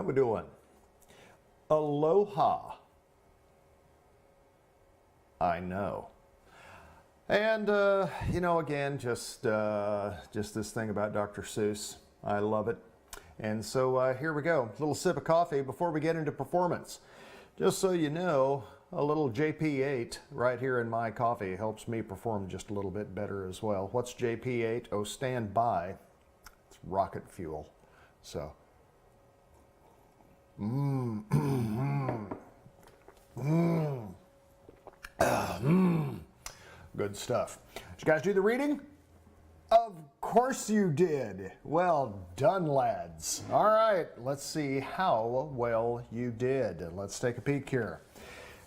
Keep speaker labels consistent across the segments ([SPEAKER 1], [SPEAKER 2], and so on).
[SPEAKER 1] How we doing? Aloha. I know. And, again, just this thing about Dr. Seuss. I love it. And so here we go. A little sip of coffee before we get into performance. Just so you know, a little JP8 right here in my coffee helps me perform just a little bit better as well. What's JP8? Oh, stand by. It's rocket fuel. So, good stuff. Did you guys do the reading? Of course you did. Well done, lads. All right, let's see how well you did. Let's take a peek here.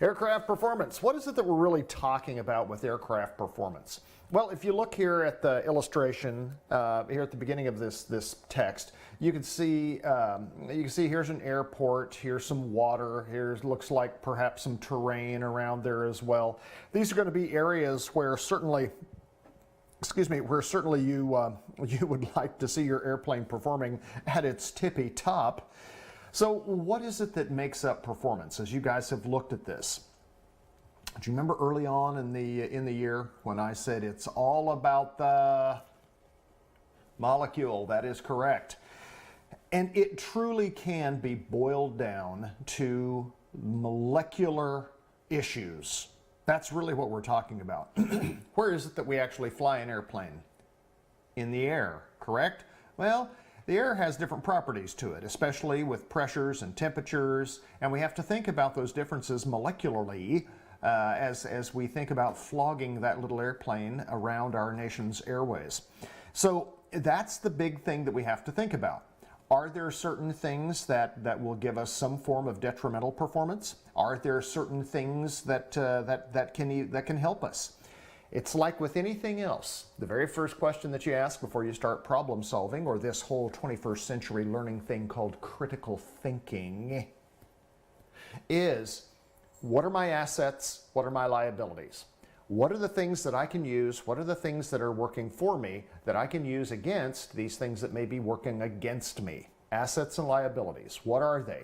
[SPEAKER 1] Aircraft performance. What is it that we're really talking about with aircraft performance? Well, if you look here at the illustration here at the beginning of this text, you can see here's an airport, here's some water, here looks like perhaps some terrain around there as well. These are going to be areas where certainly you would like to see your airplane performing at its tippy top. So what is it that makes up performance as you guys have looked at this? Do you remember early on in the year when I said it's all about the molecule? That is correct. And it truly can be boiled down to molecular issues. That's really what we're talking about. Where is it that we actually fly an airplane? In the air, correct? Well, the air has different properties to it, especially with pressures and temperatures, and we have to think about those differences molecularly as we think about flogging that little airplane around our nation's airways. So that's the big thing that we have to think about. Are there certain things that will give us some form of detrimental performance? Are there certain things that can help us? It's like with anything else. The very first question that you ask before you start problem solving, or this whole 21st century learning thing called critical thinking, is what are my assets? What are my liabilities? What are the things that I can use? What are the things that are working for me that I can use against these things that may be working against me? Assets and liabilities, what are they?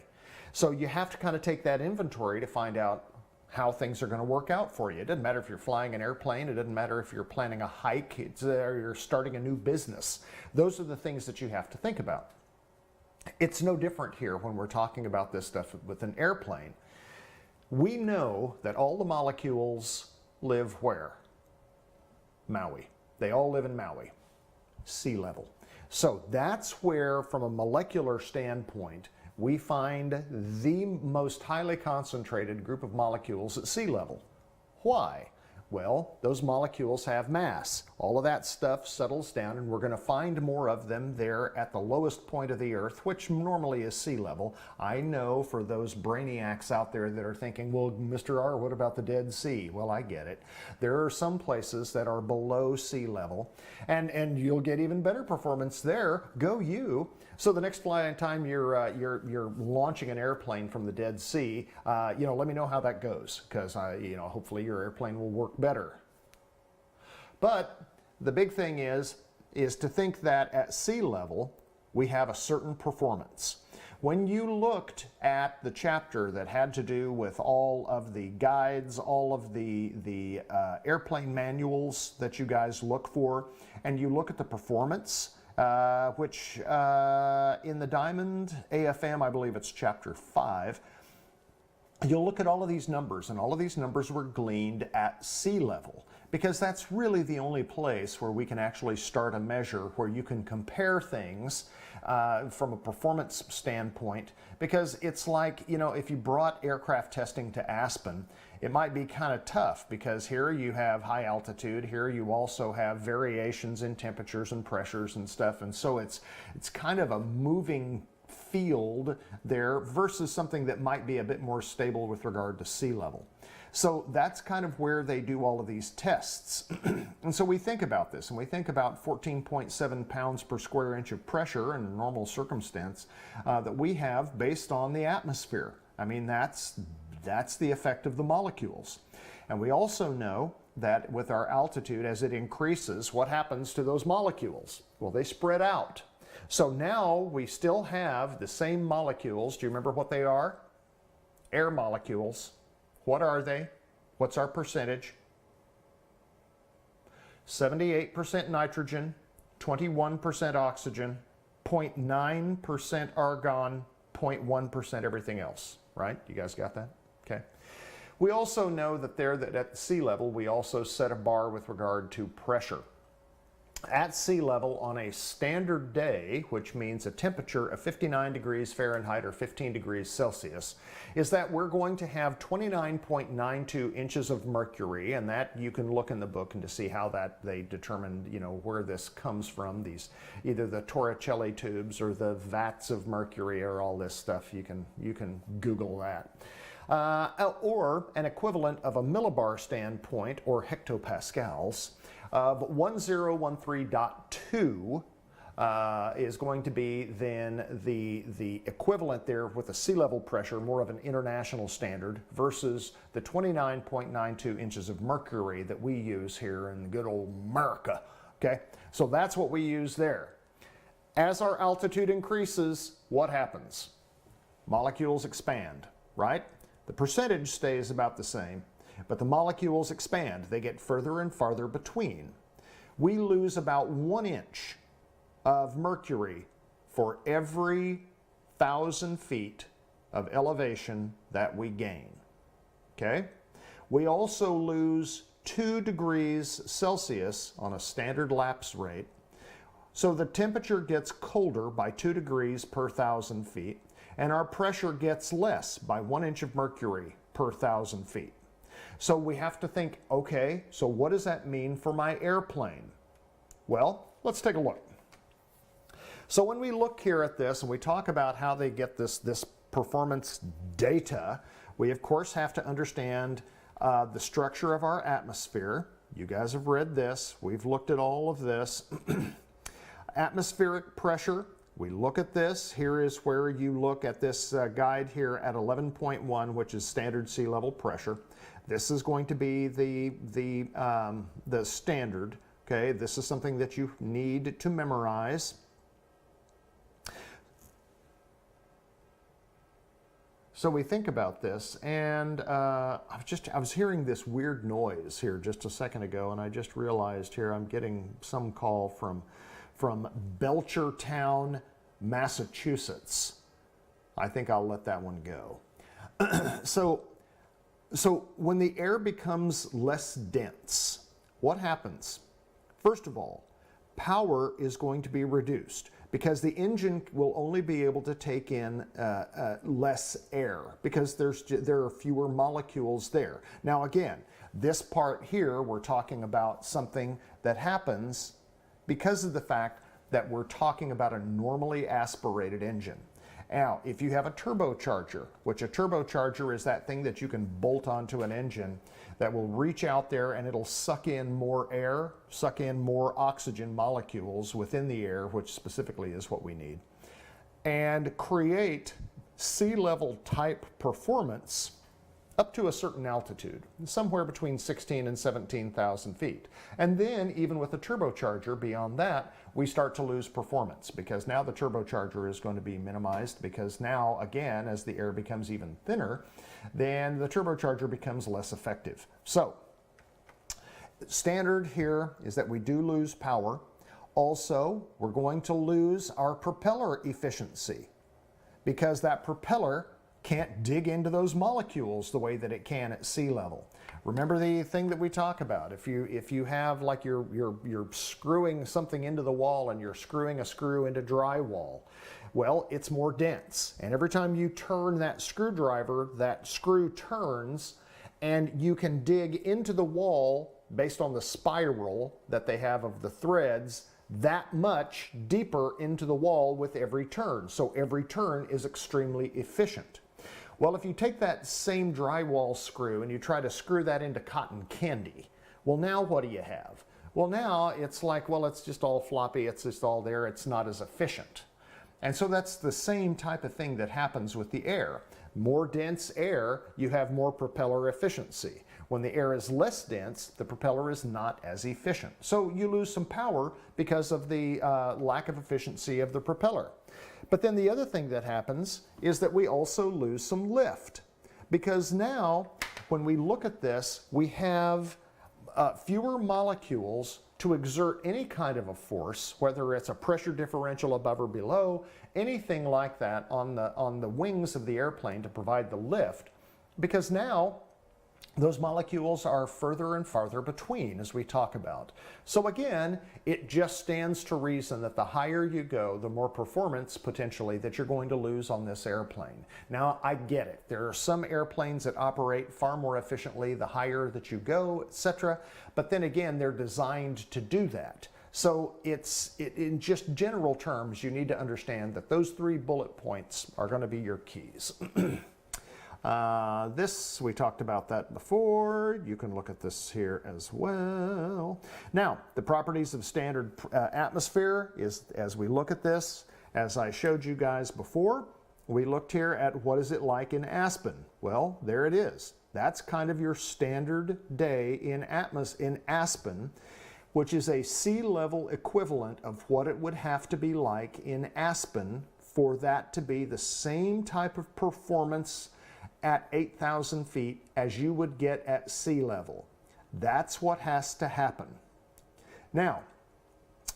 [SPEAKER 1] So you have to kind of take that inventory to find out how things are going to work out for you. It doesn't matter if you're flying an airplane, it doesn't matter if you're planning a hike, or you're starting a new business. Those are the things that you have to think about. It's no different here when we're talking about this stuff with an airplane. We know that all the molecules live where? Maui. They all live in Maui, sea level. So that's where, from a molecular standpoint, we find the most highly concentrated group of molecules at sea level. Why? Well, those molecules have mass. All of that stuff settles down, and we're going to find more of them there at the lowest point of the Earth, which normally is sea level. I know for those brainiacs out there that are thinking, well, Mr. R, what about the Dead Sea? Well, I get it. There are some places that are below sea level, and you'll get even better performance there. Go you. So the next flying time you're launching an airplane from the Dead Sea, let me know how that goes, because hopefully your airplane will work better. But the big thing is to think that at sea level we have a certain performance. When you looked at the chapter that had to do with all of the guides, all of the airplane manuals that you guys look for, and you look at the performance, which in the Diamond AFM, I believe it's chapter 5, you'll look at all of these numbers, and all of these numbers were gleaned at sea level, because that's really the only place where we can actually start a measure where you can compare things from a performance standpoint. Because it's like, if you brought aircraft testing to Aspen, it might be kind of tough, because here you have high altitude, here you also have variations in temperatures and pressures and stuff, and so it's kind of a moving field there versus something that might be a bit more stable with regard to sea level. So that's kind of where they do all of these tests. And so we think about this, and we think about 14.7 pounds per square inch of pressure in a normal circumstance that we have based on the atmosphere. I mean, that's the effect of the molecules. And we also know that with our altitude, as it increases, what happens to those molecules? Well, they spread out. So now we still have the same molecules. Do you remember what they are? Air molecules. What are they? What's our percentage? 78% nitrogen, 21% oxygen, 0.9% argon, 0.1% everything else, right? You guys got that? Okay. We also know that at sea level, we also set a bar with regard to pressure. At sea level on a standard day, which means a temperature of 59 degrees Fahrenheit or 15 degrees Celsius, is that we're going to have 29.92 inches of mercury, and that you can look in the book and to see how that they determined, you know, where this comes from, these either the Torricelli tubes or the vats of mercury or all this stuff. You can Google that. Or an equivalent of a millibar standpoint or hectopascals of 1013.2 is going to be then the equivalent there with a sea level pressure, more of an international standard, versus the 29.92 inches of mercury that we use here in good old America. Okay, so that's what we use there. As our altitude increases, what happens? Molecules expand, right? The percentage stays about the same, but the molecules expand. They get further and farther between. We lose about 1 inch of mercury for every 1,000 feet of elevation that we gain. Okay? We also lose 2 degrees Celsius on a standard lapse rate. So the temperature gets colder by 2 degrees per 1,000 feet, and our pressure gets less by 1 inch of mercury per 1,000 feet. So we have to think, okay, so what does that mean for my airplane? Well, let's take a look. So when we look here at this and we talk about how they get this performance data, we of course have to understand the structure of our atmosphere. You guys have read this. We've looked at all of this. Atmospheric pressure. We look at this. Here is where you look at this guide here at 11.1, which is standard sea level pressure. This is going to be the standard. Okay, this is something that you need to memorize. So we think about this, and I was hearing this weird noise here just a second ago, and I just realized here I'm getting some call from Belchertown, Massachusetts. I think I'll let that one go. So when the air becomes less dense, what happens? First of all, power is going to be reduced because the engine will only be able to take in less air because there are fewer molecules there. Now again, this part here, we're talking about something that happens because of the fact that we're talking about a normally aspirated engine. Now, if you have a turbocharger, which a turbocharger is that thing that you can bolt onto an engine that will reach out there and it'll suck in more air, suck in more oxygen molecules within the air, which specifically is what we need, and create sea level type performance up to a certain altitude, somewhere between 16 and 17,000 feet. And then even with a turbocharger beyond that, we start to lose performance because now the turbocharger is going to be minimized because now, again, as the air becomes even thinner, then the turbocharger becomes less effective. So, standard here is that we do lose power. Also, we're going to lose our propeller efficiency because that propeller can't dig into those molecules the way that it can at sea level. Remember the thing that we talk about. If you have like you're screwing something into the wall and you're screwing a screw into drywall, well, it's more dense. And every time you turn that screwdriver, that screw turns and you can dig into the wall based on the spiral that they have of the threads that much deeper into the wall with every turn. So every turn is extremely efficient. Well, if you take that same drywall screw and you try to screw that into cotton candy, well, now what do you have? Well, now it's like, well, it's just all floppy, it's just all there, it's not as efficient. And so that's the same type of thing that happens with the air. More dense air, you have more propeller efficiency. When the air is less dense, the propeller is not as efficient. So you lose some power because of the lack of efficiency of the propeller. But then the other thing that happens is that we also lose some lift. Because now, when we look at this, we have fewer molecules to exert any kind of a force, whether it's a pressure differential above or below, anything like that on the wings of the airplane to provide the lift, because now those molecules are further and farther between, as we talk about. So again, it just stands to reason that the higher you go, the more performance potentially that you're going to lose on this airplane. Now, I get it. There are some airplanes that operate far more efficiently the higher that you go, etc. But then again, they're designed to do that. So in just general terms, you need to understand that those 3 bullet points are going to be your keys. This, we talked about that before. You can look at this here as well. Now, the properties of standard atmosphere is, as we look at this, as I showed you guys before, we looked here at what is it like in Aspen. Well, there it is. That's kind of your standard day in Aspen, which is a sea level equivalent of what it would have to be like in Aspen for that to be the same type of performance at 8,000 feet as you would get at sea level. That's what has to happen. Now,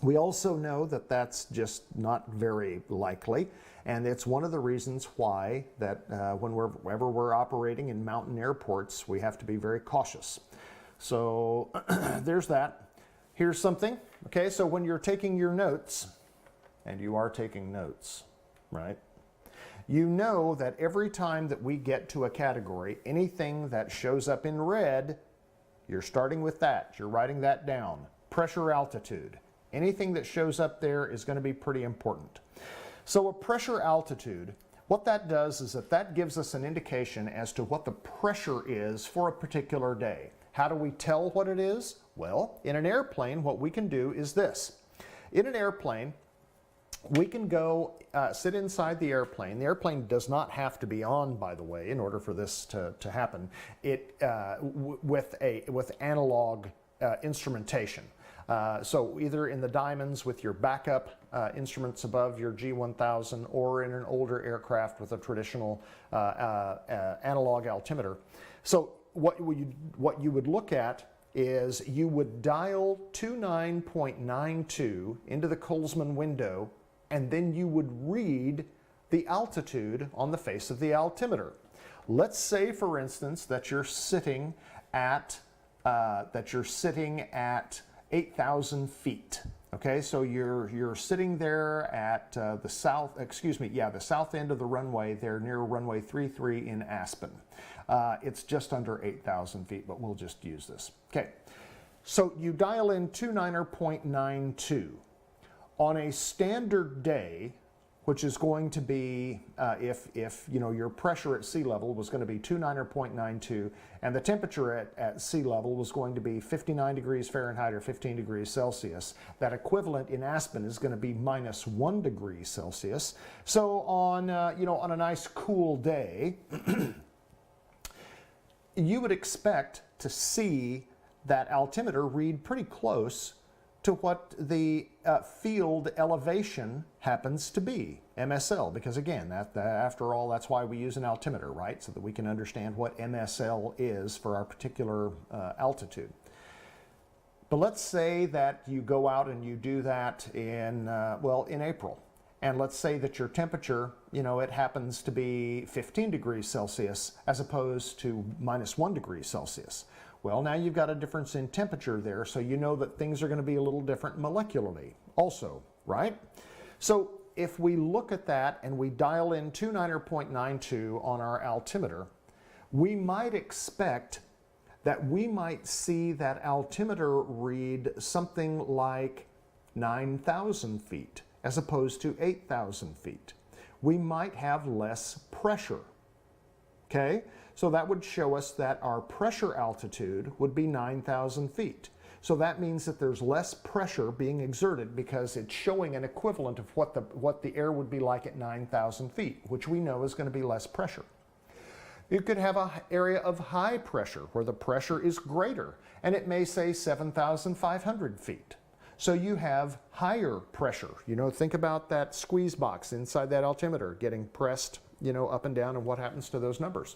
[SPEAKER 1] we also know that that's just not very likely, and it's one of the reasons why that whenever we're operating in mountain airports, we have to be very cautious. So there's that. Here's something. Okay, so when you're taking your notes, and you are taking notes, right? You know that every time that we get to a category, anything that shows up in red, you're starting with that. You're writing that down. Pressure, altitude. Anything that shows up there is going to be pretty important. So a pressure altitude, what that does is that gives us an indication as to what the pressure is for a particular day. How do we tell what it is? Well, in an airplane, what we can do is this. In an airplane, we can go sit inside the airplane. The airplane does not have to be on, by the way, in order for this to happen. With analog instrumentation. So either in the diamonds with your backup instruments above your G1000, or in an older aircraft with a traditional analog altimeter. So what you would look at is you would dial 29.92 into the Kollsman window, and then you would read the altitude on the face of the altimeter. Let's say, for instance, that you're sitting at 8,000 feet. Okay, so you're sitting there at the south end of the runway there near runway 33 in Aspen. It's just under 8,000 feet, but we'll just use this. Okay, so you dial in 29.92. On a standard day, which is going to be, if you know your pressure at sea level was going to be 29.92, and the temperature at sea level was going to be 59 degrees Fahrenheit or 15 degrees Celsius, that equivalent in Aspen is going to be -1 degree Celsius. So on on a nice cool day, you would expect to see that altimeter read pretty close to what the field elevation happens to be, MSL, because again, after all, that's why we use an altimeter, right? So that we can understand what MSL is for our particular altitude. But let's say that you go out and you do that in April. And let's say that your temperature, it happens to be 15 degrees Celsius as opposed to -1 degree Celsius. Well, now you've got a difference in temperature there, so you know that things are going to be a little different molecularly also, right? So if we look at that and we dial in 29.92 on our altimeter, we might expect that we might see that altimeter read something like 9,000 feet as opposed to 8,000 feet. We might have less pressure, okay? So that would show us that our pressure altitude would be 9,000 feet. So that means that there's less pressure being exerted because it's showing an equivalent of what the air would be like at 9,000 feet, which we know is going to be less pressure. You could have an area of high pressure where the pressure is greater, and it may say 7,500 feet. So you have higher pressure. You know, think about that squeeze box inside that altimeter getting pressed, you know, up and down, and what happens to those numbers.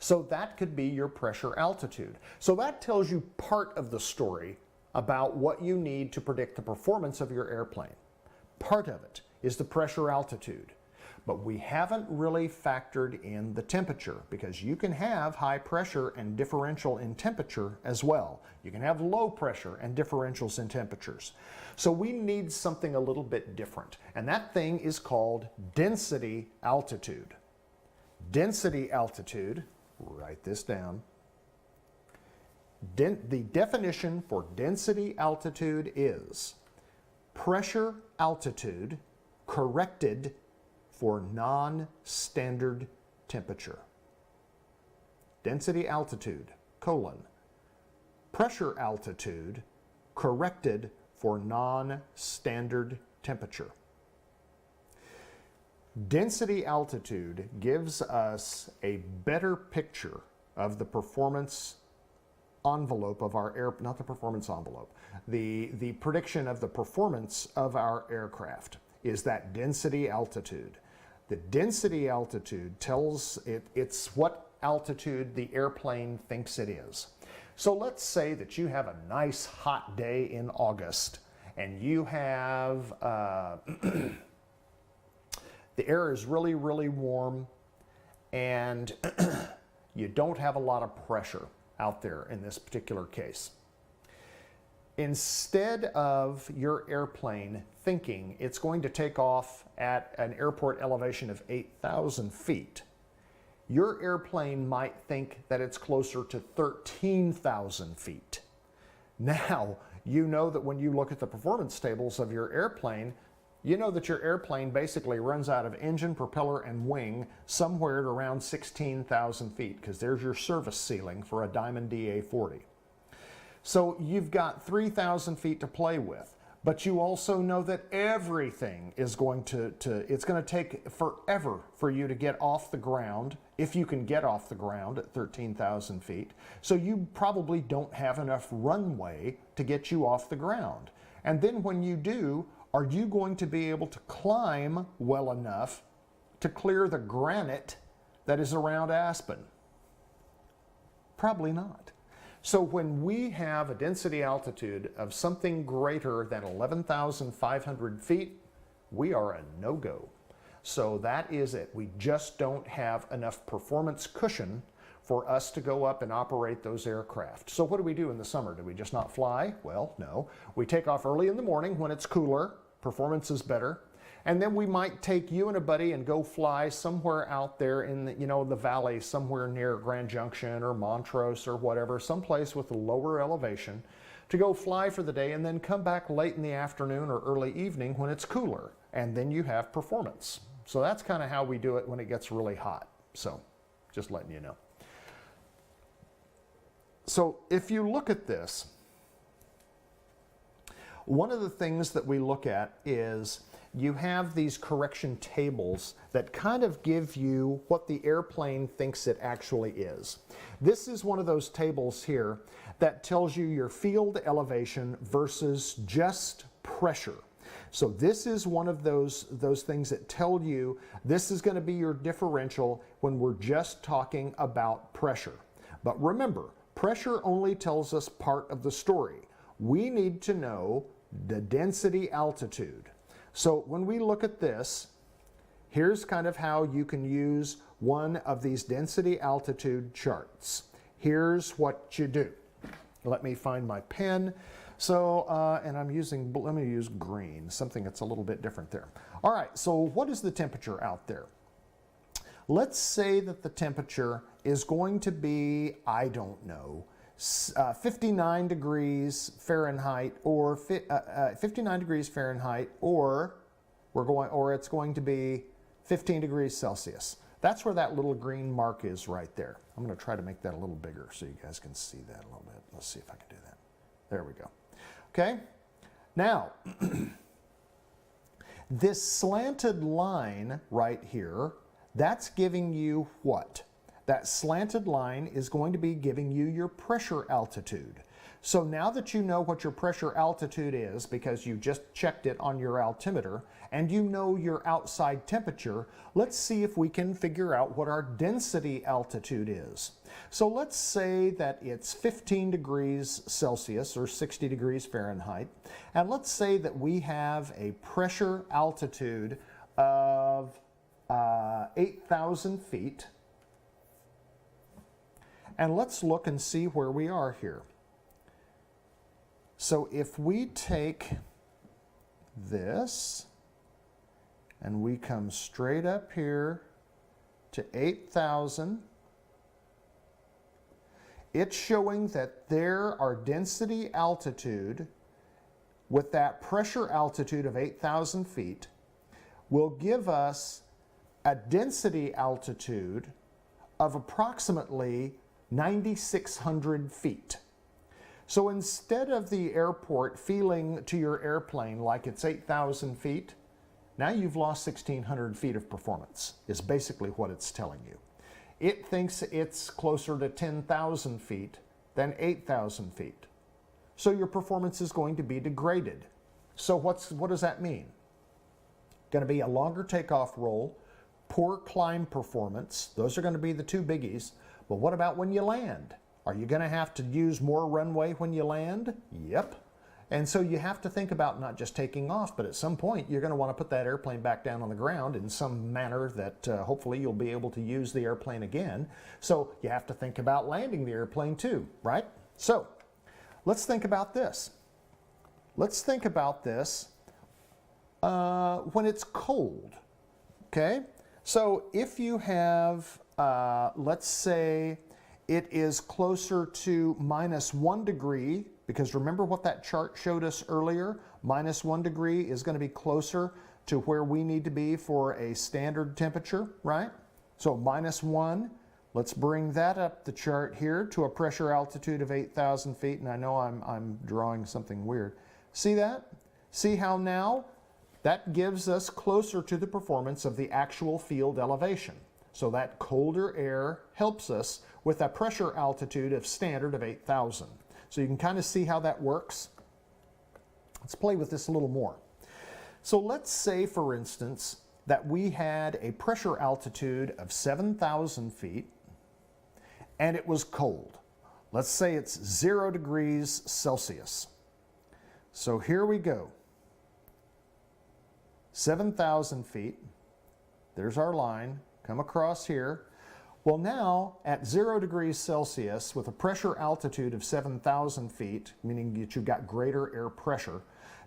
[SPEAKER 1] So that could be your pressure altitude. So that tells you part of the story about what you need to predict the performance of your airplane. Part of it is the pressure altitude. But we haven't really factored in the temperature, because you can have high pressure and differential in temperature as well. You can have low pressure and differentials in temperatures. So we need something a little bit different, and that thing is called density altitude. Density altitude, write this down. The definition for density altitude is pressure altitude corrected for non-standard temperature. Density altitude, colon, pressure altitude corrected for non-standard temperature. Density altitude gives us a better picture of the performance envelope of our not the performance envelope, the prediction of the performance of our aircraft is that density altitude. The density altitude tells it's what altitude the airplane thinks it is. So let's say that you have a nice hot day in August, and you have the air is really, really warm, and you don't have a lot of pressure out there in this particular case. Instead of your airplane thinking it's going to take off at an airport elevation of 8,000 feet, your airplane might think that it's closer to 13,000 feet. Now, you know that when you look at the performance tables of your airplane, you know that your airplane basically runs out of engine, propeller, and wing somewhere at around 16,000 feet, because there's your service ceiling for a Diamond DA-40. So you've got 3,000 feet to play with, but you also know that everything is going it's going to take forever for you to get off the ground, if you can get off the ground at 13,000 feet. So you probably don't have enough runway to get you off the ground. And then when you do, are you going to be able to climb well enough to clear the granite that is around Aspen? Probably not. So when we have a density altitude of something greater than 11,500 feet, we are a no-go. So that is it. We just don't have enough performance cushion for us to go up and operate those aircraft. So what do we do in the summer? Do we just not fly? Well, no. We take off early in the morning when it's cooler, performance is better, and then we might take you and a buddy and go fly somewhere out there in the, the valley, somewhere near Grand Junction or Montrose or whatever, someplace with a lower elevation, to go fly for the day and then come back late in the afternoon or early evening when it's cooler, and then you have performance. So that's kind of how we do it when it gets really hot. So just letting you know. So if you look at this, one of the things that we look at is you have these correction tables that kind of give you what the airplane thinks it actually is. This is one of those tables here that tells you your field elevation versus just pressure. So this is one of those things that tell you this is going to be your differential when we're just talking about pressure. But remember, pressure only tells us part of the story. We need to know the density altitude. So when we look at this, here's kind of how you can use one of these density altitude charts. Here's what you do. Let me find my pen. So, and let me use green, something that's a little bit different there. All right, so what is the temperature out there? Let's say that the temperature is going to be, I don't know, 59 degrees Fahrenheit, or 59 degrees Fahrenheit, or it's going to be 15 degrees Celsius. That's where that little green mark is right there. I'm going to try to make that a little bigger so you guys can see that a little bit. Let's see if I can do that. There we go. Okay? Now, this slanted line right here, that's giving you what? That slanted line is going to be giving you your pressure altitude. So now that you know what your pressure altitude is, because you just checked it on your altimeter, and you know your outside temperature, let's see if we can figure out what our density altitude is. So let's say that it's 15 degrees Celsius or 60 degrees Fahrenheit, and let's say that we have a pressure altitude of 8,000 feet. And let's look and see where we are here. So if we take this and we come straight up here to 8,000, it's showing that there our density altitude with that pressure altitude of 8,000 feet will give us a density altitude of approximately 9,600 feet. So instead of the airport feeling to your airplane like it's 8,000 feet, now you've lost 1,600 feet of performance, is basically what it's telling you. It thinks it's closer to 10,000 feet than 8,000 feet. So your performance is going to be degraded. So what does that mean? Going to be a longer takeoff roll, poor climb performance. Those are going to be the two biggies. But what about when you land? Are you going to have to use more runway when you land? Yep. And so you have to think about not just taking off, but at some point you're going to want to put that airplane back down on the ground in some manner that hopefully you'll be able to use the airplane again. So you have to think about landing the airplane too, right? So let's think about this. Let's think about this when it's cold, okay? So if you have, let's say it is closer to -1 degree, because remember what that chart showed us earlier? -1 degree is going to be closer to where we need to be for a standard temperature, right? So -1, let's bring that up the chart here to a pressure altitude of 8,000 feet, and I know I'm drawing something weird. See that? See how now that gives us closer to the performance of the actual field elevation. So that colder air helps us with a pressure altitude of standard of 8,000. So you can kind of see how that works. Let's play with this a little more. So let's say, for instance, that we had a pressure altitude of 7,000 feet and it was cold. Let's say it's 0 degrees Celsius. So here we go. 7,000 feet. There's our line. Come across here. Well, now at 0 degrees Celsius with a pressure altitude of 7,000 feet, meaning that you've got greater air pressure,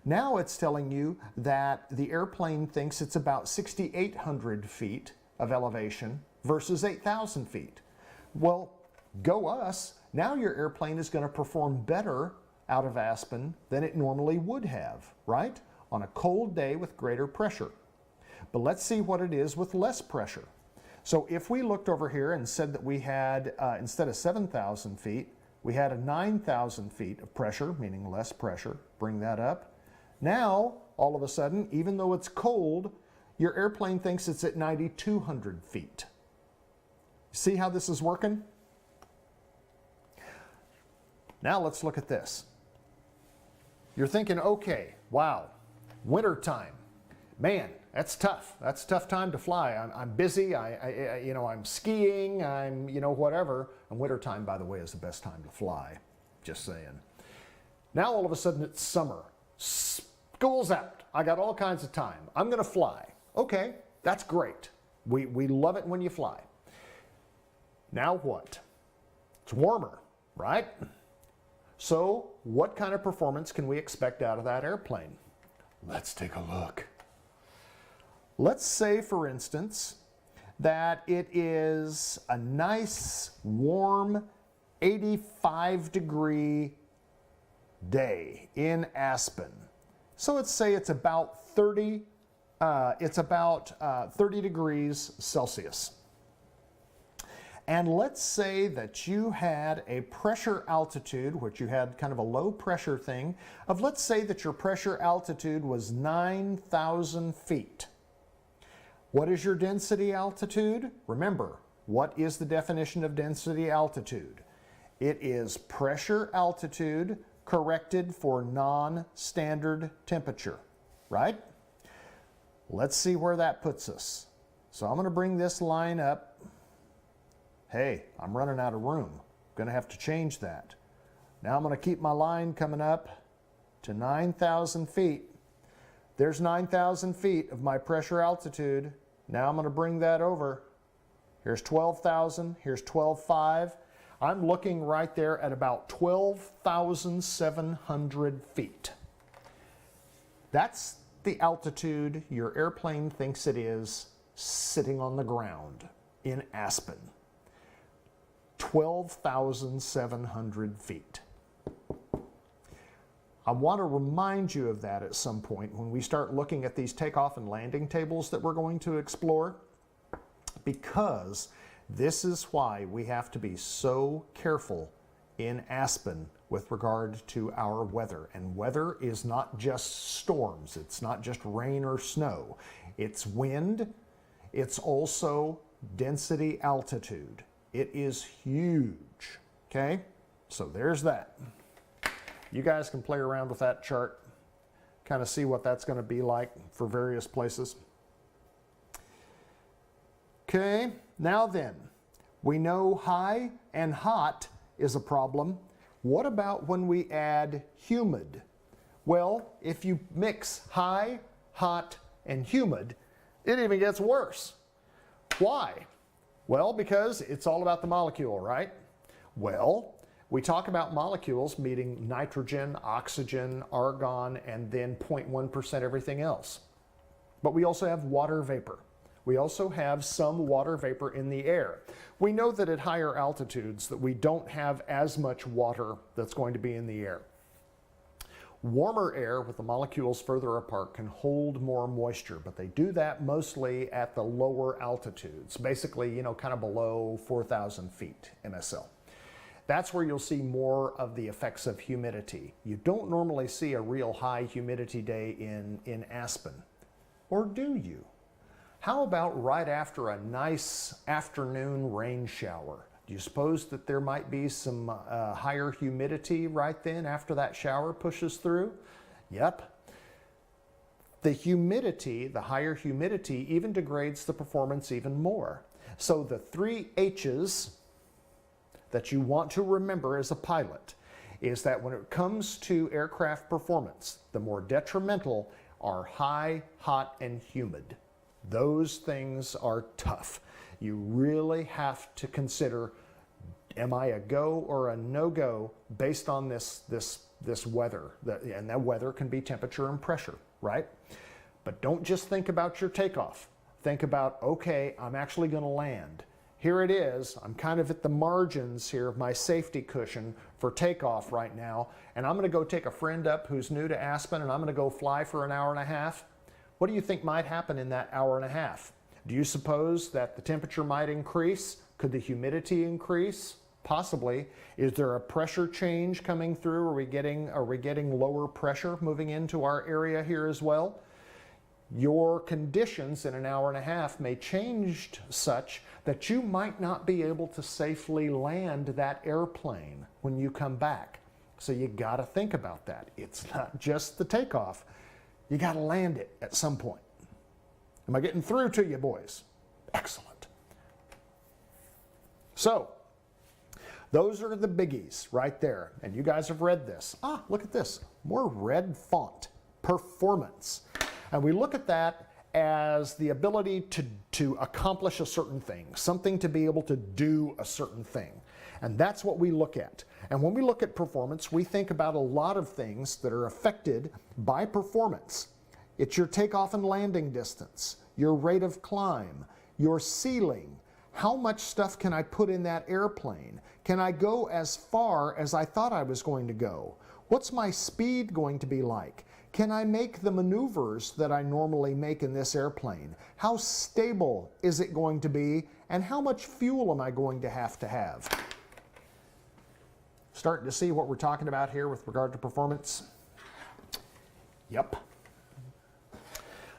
[SPEAKER 1] now it's telling you that the airplane thinks it's about 6,800 feet of elevation versus 8,000 feet. Well, go us. Now your airplane is going to perform better out of Aspen than it normally would have, right? On a cold day with greater pressure. But let's see what it is with less pressure. So if we looked over here and said that we had, instead of 7,000 feet, we had a 9,000 feet of pressure, meaning less pressure, bring that up. Now, all of a sudden, even though it's cold, your airplane thinks it's at 9,200 feet. See how this is working? Now let's look at this. You're thinking, okay, wow, winter time. Man, that's tough. That's a tough time to fly. I'm busy. I'm skiing. I'm, whatever. And wintertime, by the way, is the best time to fly. Just saying. Now all of a sudden it's summer. School's out. I got all kinds of time. I'm going to fly. Okay, that's great. We love it when you fly. Now what? It's warmer, right? So what kind of performance can we expect out of that airplane? Let's take a look. Let's say, for instance, that it is a nice, warm, 85-degree day in Aspen. So let's say it's about 30 degrees Celsius. And let's say that you had a pressure altitude, which you had kind of a low pressure thing, of let's say that your pressure altitude was 9,000 feet. What is your density altitude? Remember, what is the definition of density altitude? It is pressure altitude corrected for non-standard temperature, right? Let's see where that puts us. So I'm going to bring this line up. Hey, I'm running out of room. I'm going to have to change that. Now I'm going to keep my line coming up to 9,000 feet. There's 9,000 feet of my pressure altitude. Now I'm going to bring that over. Here's 12,000. Here's 12,500. I'm looking right there at about 12,700 feet. That's the altitude your airplane thinks it is sitting on the ground in Aspen. 12,700 feet. I want to remind you of that at some point when we start looking at these takeoff and landing tables that we're going to explore, because this is why we have to be so careful in Aspen with regard to our weather. And weather is not just storms, it's not just rain or snow, it's wind, it's also density altitude. It is huge, okay? So there's that. You guys can play around with that chart, kind of see what that's going to be like for various places. Okay, now then, we know high and hot is a problem. What about when we add humid? Well, if you mix high, hot, and humid, it even gets worse. Why? Well, because it's all about the molecule, right? Well, we talk about molecules meaning nitrogen, oxygen, argon, and then 0.1% everything else. But we also have water vapor. We also have some water vapor in the air. We know that at higher altitudes that we don't have as much water that's going to be in the air. Warmer air with the molecules further apart can hold more moisture, but they do that mostly at the lower altitudes, basically, you know, kind of below 4,000 feet MSL. That's where you'll see more of the effects of humidity. You don't normally see a real high humidity day in Aspen, or do you? How about right after a nice afternoon rain shower? Do you suppose that there might be some higher humidity right then after that shower pushes through? Yep. The humidity, the higher humidity, even degrades the performance even more. So the 3 H's that you want to remember as a pilot is that when it comes to aircraft performance, the more detrimental are high, hot, and humid. Those things are tough. You really have to consider, am I a go or a no-go based on this weather? And that weather can be temperature and pressure, right? But don't just think about your takeoff. Think about, okay, I'm actually going to land. Here it is. I'm kind of at the margins here of my safety cushion for takeoff right now, and I'm going to go take a friend up who's new to Aspen, and I'm going to go fly for an hour and a half. What do you think might happen in that hour and a half? Do you suppose that the temperature might increase? Could the humidity increase? Possibly. Is there a pressure change coming through? Are we getting lower pressure moving into our area here as well? Your conditions in an hour and a half may change such that you might not be able to safely land that airplane when you come back. So you got to think about that. It's not just the takeoff. You got to land it at some point. Am I getting through to you, boys? Excellent. So, those are the biggies right there. And you guys have read this. Ah, look at this. More red font. Performance. And we look at that as the ability to accomplish a certain thing, something to be able to do a certain thing. And that's what we look at. And when we look at performance, we think about a lot of things that are affected by performance. It's your takeoff and landing distance, your rate of climb, your ceiling. How much stuff can I put in that airplane? Can I go as far as I thought I was going to go? What's my speed going to be like? Can I make the maneuvers that I normally make in this airplane? How stable is it going to be, and how much fuel am I going to have? Starting to see what we're talking about here with regard to performance? Yep.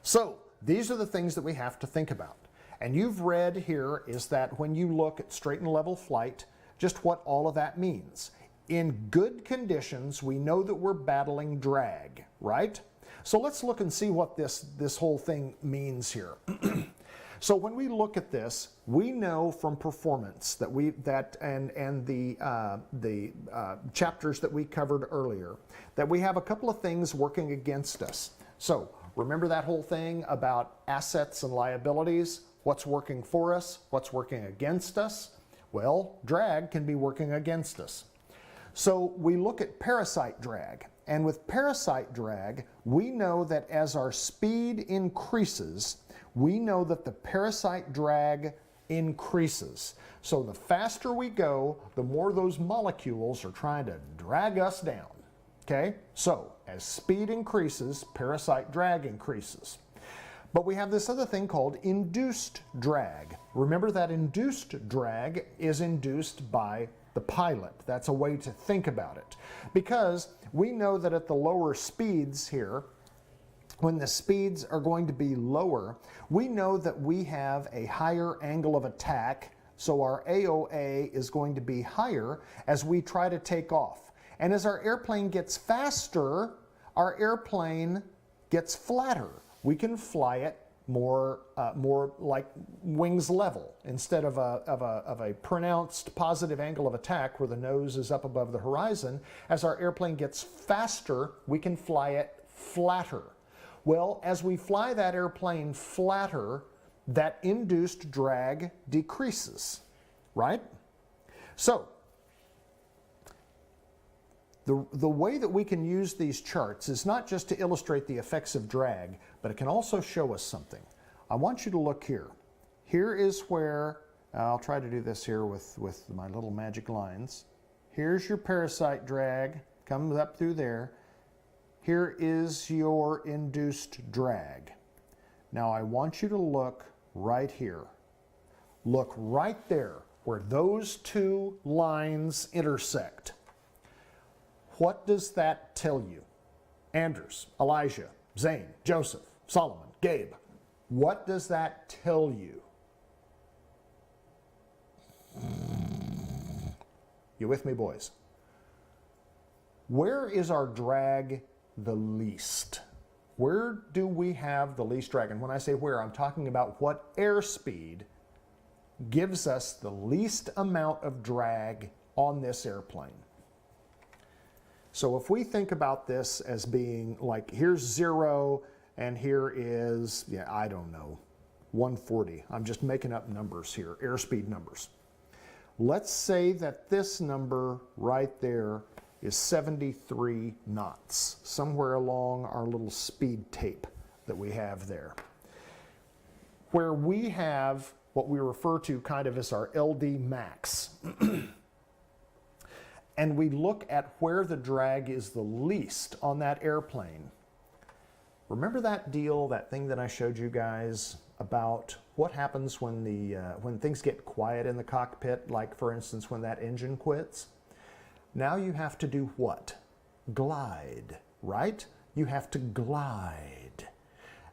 [SPEAKER 1] So these are the things that we have to think about. And you've read here is that when you look at straight and level flight, just what all of that means. In good conditions, we know that we're battling drag, right? So let's look and see what this whole thing means here. So when we look at this, we know from performance that the chapters that we covered earlier, that we have a couple of things working against us. So remember that whole thing about assets and liabilities? What's working for us? What's working against us? Well, drag can be working against us. So we look at parasite drag, and with parasite drag, we know that as our speed increases, we know that the parasite drag increases. So the faster we go, the more those molecules are trying to drag us down. Okay? So as speed increases, parasite drag increases. But we have this other thing called induced drag. Remember that induced drag is induced by the pilot. That's a way to think about it. Because we know that at the lower speeds here, when the speeds are going to be lower, we know that we have a higher angle of attack, so our AOA is going to be higher as we try to take off. And as our airplane gets faster, our airplane gets flatter. We can fly it more like wings level instead of a pronounced positive angle of attack where the nose is up above the horizon. As our airplane gets faster, we can fly it flatter. Well, as we fly that airplane flatter, that induced drag decreases, right? So the way that we can use these charts is not just to illustrate the effects of drag, but it can also show us something. I want you to look here. Here is where, I'll try to do this here with my little magic lines. Here's your parasite drag, comes up through there. Here is your induced drag. Now I want you to look right here. Look right there where those two lines intersect. What does that tell you? Anders, Elijah, Zane, Joseph, Solomon, Gabe. What does that tell you? You with me, boys? Where is our drag the least? Where do we have the least drag? And when I say where, I'm talking about what airspeed gives us the least amount of drag on this airplane. So if we think about this as being like, here's 0 and here is, I don't know, 140. I'm just making up numbers here, airspeed numbers. Let's say that this number right there is 73 knots, somewhere along our little speed tape that we have there. Where we have what we refer to kind of as our LD max. And we look at where the drag is the least on that airplane. Remember that deal, that thing that I showed you guys about what happens when things get quiet in the cockpit, like for instance when that engine quits? Now you have to do what? Glide, right? You have to glide.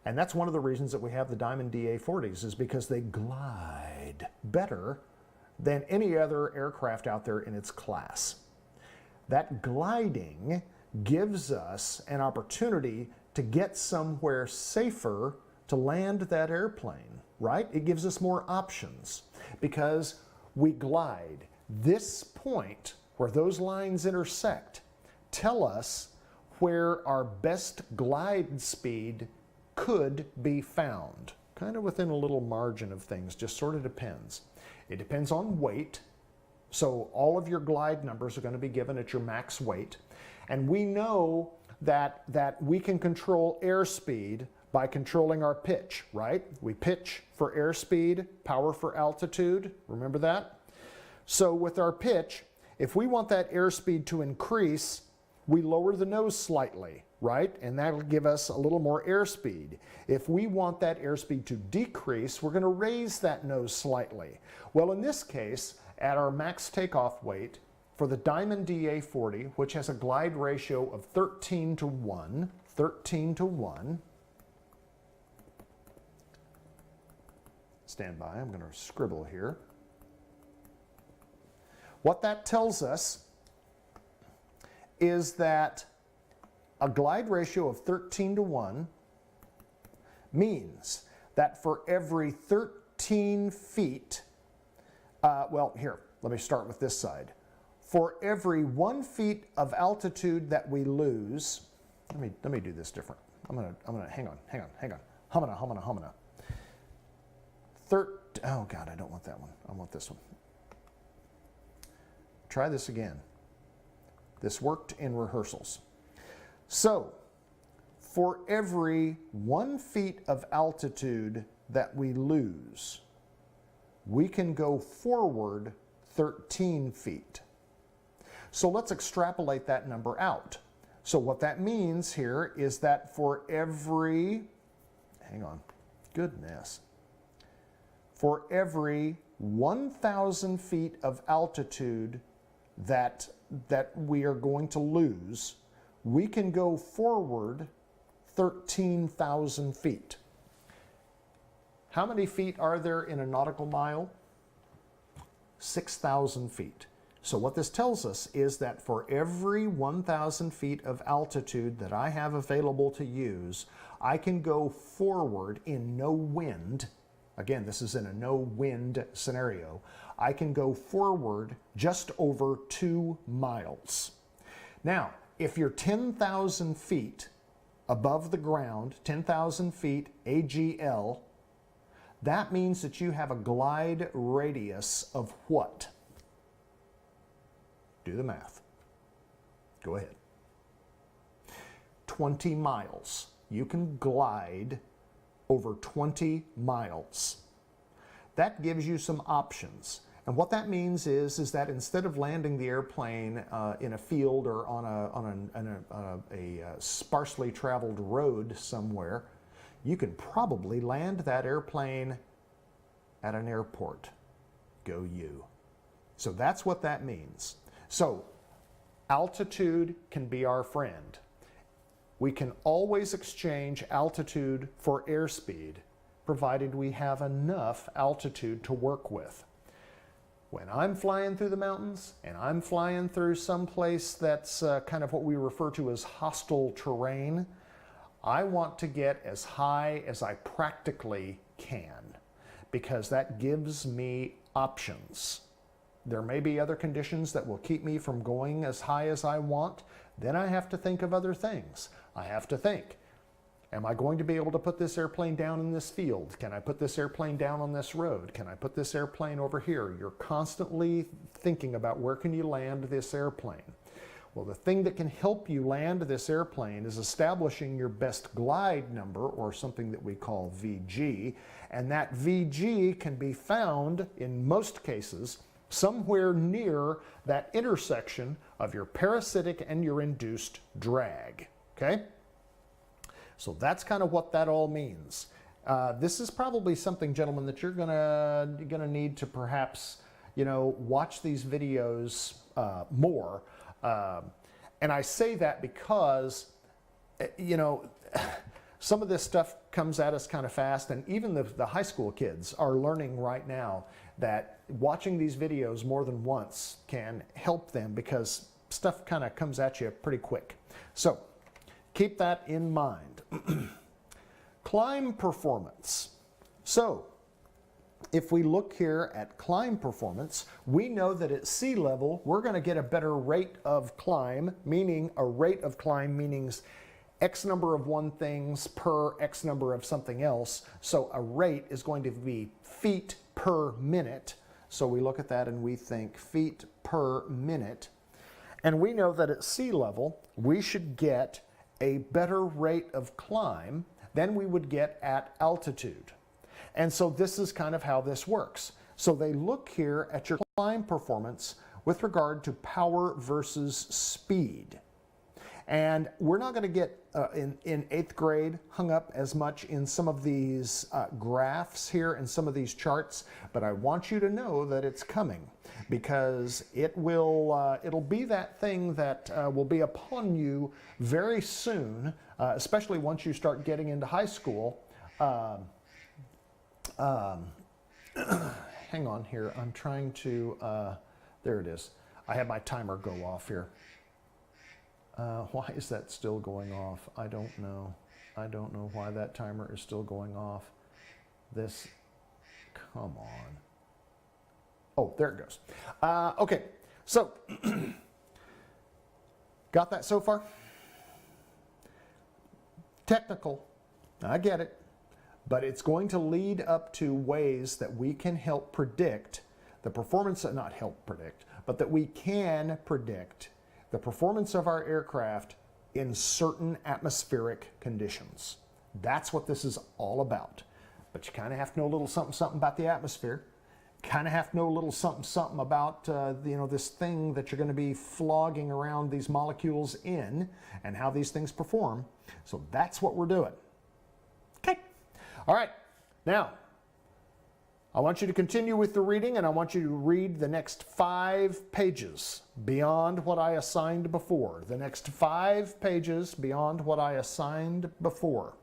[SPEAKER 1] And that's one of the reasons that we have the Diamond DA-40s, is because they glide better than any other aircraft out there in its class. That gliding gives us an opportunity to get somewhere safer to land that airplane, right? It gives us more options because we glide. This point where those lines intersect tell us where our best glide speed could be found. Kind of within a little margin of things, just sort of depends. It depends on weight. So all of your glide numbers are going to be given at your max weight. And we know that we can control airspeed by controlling our pitch, right? We pitch for airspeed, power for altitude. Remember that? So with our pitch, if we want that airspeed to increase, we lower the nose slightly, right? And that'll give us a little more airspeed. If we want that airspeed to decrease, we're going to raise that nose slightly. Well, in this case, at our max takeoff weight, for the Diamond DA40, which has a glide ratio of 13 to 1, stand by, I'm going to scribble here. What that tells us is that a glide ratio of 13 to 1 means that for every 13 feet, well, here, let me start with this side. For every 1 feet of altitude that we lose, let me do this different. I'm gonna hang on. Humana. Oh God, I don't want that one. I want this one. Try this again. This worked in rehearsals. So, for every 1 feet of altitude that we lose, we can go forward 13 feet. So let's extrapolate that number out. So what that means here is that for every, for every 1,000 feet of altitude that we are going to lose, we can go forward 13,000 feet. How many feet are there in a nautical mile? 6,000 feet. So what this tells us is that for every 1,000 feet of altitude that I have available to use, I can go forward in no wind. Again, this is in a no wind scenario. I can go forward just over 2 miles. Now, if you're 10,000 feet above the ground, 10,000 feet AGL, that means that you have a glide radius of what? Do the math. Go ahead. 20 miles. You can glide over 20 miles. That gives you some options. And what that means is that instead of landing the airplane in a field or on a sparsely traveled road somewhere, you can probably land that airplane at an airport. Go you. So that's what that means. So altitude can be our friend. We can always exchange altitude for airspeed, provided we have enough altitude to work with. When I'm flying through the mountains and I'm flying through some place that's kind of what we refer to as hostile terrain, I want to get as high as I practically can, because that gives me options. There may be other conditions that will keep me from going as high as I want. Then I have to think of other things. I have to think, am I going to be able to put this airplane down in this field? Can I put this airplane down on this road? Can I put this airplane over here? You're constantly thinking about where can you land this airplane. Well, the thing that can help you land this airplane is establishing your best glide number, or something that we call VG. And that VG can be found, in most cases, somewhere near that intersection of your parasitic and your induced drag, okay? So that's kind of what that all means. This is probably something, gentlemen, that you're gonna need to perhaps, watch these videos more. And I say that because, some of this stuff comes at us kind of fast, and even the high school kids are learning right now that watching these videos more than once can help them, because stuff kind of comes at you pretty quick. So keep that in mind. Climb performance. So if we look here at climb performance, we know that at sea level, we're going to get a better rate of climb, meaning a rate of climb means X number of one things per X number of something else. So a rate is going to be feet per minute. So we look at that and we think feet per minute. And we know that at sea level, we should get a better rate of climb than we would get at altitude. And so this is kind of how this works. So they look here at your climb performance with regard to power versus speed. And we're not going to get in 8th grade hung up as much in some of these graphs here and some of these charts, but I want you to know that it's coming, because it'll be that thing that will be upon you very soon, especially once you start getting into high school. Hang on here, I'm trying to, there it is. I had my timer go off here. Why is that still going off? I don't know. I don't know why that timer is still going off. This, come on. Oh, there it goes. Okay, so, got that so far? Technical, I get it, but it's going to lead up to ways that we can help predict the performance, not help predict, but that we can predict the performance of our aircraft in certain atmospheric conditions. That's what this is all about. But you kind of have to know a little something about the atmosphere. Kind of have to know a little something about this thing that you're going to be flogging around these molecules in, and how these things perform. So that's what we're doing. Okay. All right. Now, I want you to continue with the reading, and I want you to read the next 5 pages beyond what I assigned before. The next 5 pages beyond what I assigned before.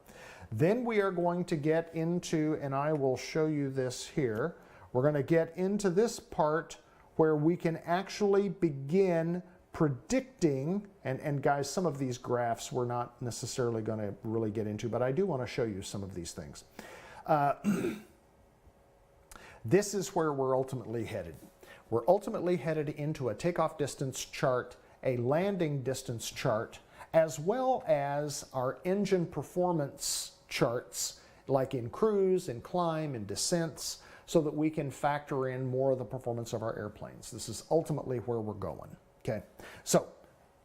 [SPEAKER 1] Then we are going to get into, and I will show you this here, we're going to get into this part where we can actually begin predicting, and guys, some of these graphs we're not necessarily going to really get into, but I do want to show you some of these things. This is where we're ultimately headed. We're ultimately headed into a takeoff distance chart, a landing distance chart, as well as our engine performance charts, like in cruise, in climb, in descents, so that we can factor in more of the performance of our airplanes. This is ultimately where we're going. Okay, so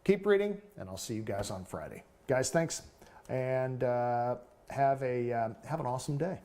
[SPEAKER 1] keep reading, and I'll see you guys on Friday. Guys, thanks, and have an awesome day.